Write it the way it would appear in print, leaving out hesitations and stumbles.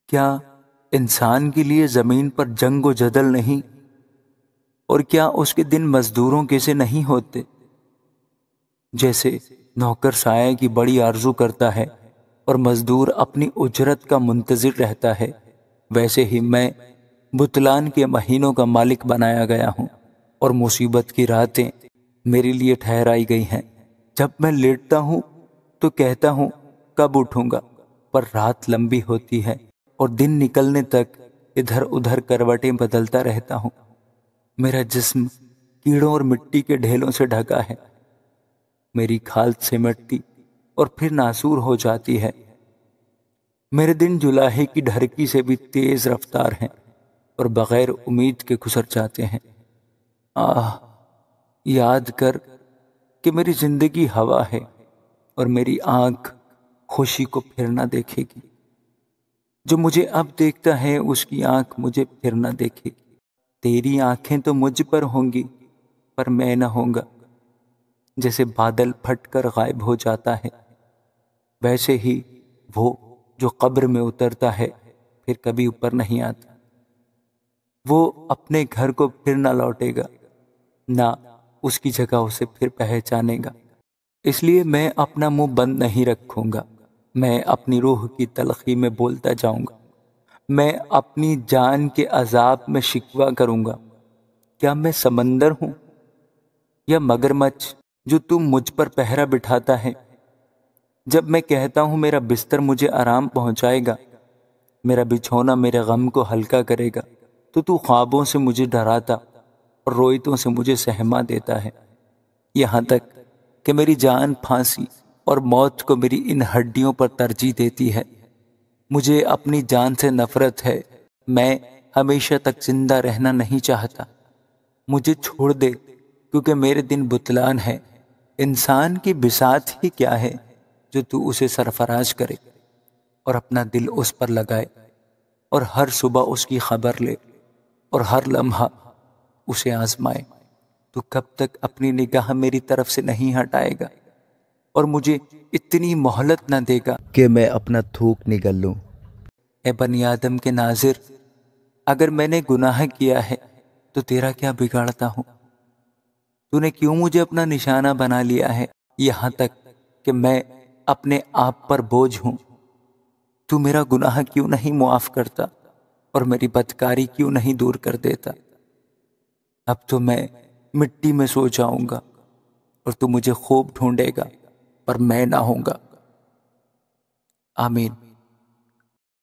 کیا انسان کے لیے زمین پر جنگ و جدل نہیں؟ اور کیا اس کے دن مزدوروں کے سے نہیں ہوتے؟ جیسے نوکر سایہ کی بڑی آرزو کرتا ہے اور مزدور اپنی اجرت کا منتظر رہتا ہے، ویسے ہی میں بطلان کے مہینوں کا مالک بنایا گیا ہوں اور مصیبت کی راتیں میرے لیے ٹھہرائی گئی ہیں۔ جب میں لیٹتا ہوں تو کہتا ہوں کب اٹھوں گا، پر رات لمبی ہوتی ہے اور دن نکلنے تک ادھر ادھر کروٹیں بدلتا رہتا ہوں۔ میرا جسم کیڑوں اور مٹی کے ڈھیلوں سے ڈھکا ہے، میری کھال سمٹتی اور پھر ناسور ہو جاتی ہے۔ میرے دن جلاہے کی ڈھرکی سے بھی تیز رفتار ہیں اور بغیر امید کے گزر جاتے ہیں۔ آہ، یاد کر کہ میری زندگی ہوا ہے اور میری آنکھ خوشی کو پھر نہ دیکھے گی۔ جو مجھے اب دیکھتا ہے اس کی آنکھ مجھے پھر نہ دیکھے گی۔ تیری آنکھیں تو مجھ پر ہوں گی پر میں نہ ہوں گا۔ جیسے بادل پھٹ کر غائب ہو جاتا ہے، ویسے ہی وہ جو قبر میں اترتا ہے پھر کبھی اوپر نہیں آتا۔ وہ اپنے گھر کو پھر نہ لوٹے گا، نہ اس کی جگہ اسے پھر پہچانے گا۔ اس لیے میں اپنا منہ بند نہیں رکھوں گا، میں اپنی روح کی تلخی میں بولتا جاؤں گا۔ میں اپنی جان کے عذاب میں شکوہ کروں گا۔ کیا میں سمندر ہوں یا مگرمچھ جو تم مجھ پر پہرا بٹھاتا ہے؟ جب میں کہتا ہوں میرا بستر مجھے آرام پہنچائے گا، میرا بچھونا میرے غم کو ہلکا کرے گا، تو خوابوں سے مجھے ڈراتا اور روئتوں سے مجھے سہما دیتا ہے، یہاں تک کہ میری جان پھانسی اور موت کو میری ان ہڈیوں پر ترجیح دیتی ہے۔ مجھے اپنی جان سے نفرت ہے، میں ہمیشہ تک زندہ رہنا نہیں چاہتا۔ مجھے چھوڑ دے کیونکہ میرے دن بطلان ہے۔ انسان کی بساط ہی کیا ہے جو تو اسے سرفراز کرے اور اپنا دل اس پر لگائے اور ہر صبح اس کی خبر لے اور ہر لمحہ اسے آزمائے۔ تو کب تک اپنی نگاہ میری طرف سے نہیں ہٹائے گا اور مجھے اتنی مہلت نہ دے گا کہ میں اپنا تھوک نگل لوں؟ اے بنی آدم کے ناظر، اگر میں نے گناہ کیا ہے تو تیرا کیا بگاڑتا ہوں؟ تو نے کیوں مجھے اپنا نشانہ بنا لیا ہے، یہاں تک کہ میں اپنے آپ پر بوجھ ہوں؟ تو میرا گناہ کیوں نہیں معاف کرتا اور میری بدکاری کیوں نہیں دور کر دیتا؟ اب تو میں مٹی میں سو جاؤں گا اور تو مجھے خوب ڈھونڈے گا پر میں نہ ہوں گا۔ آمین۔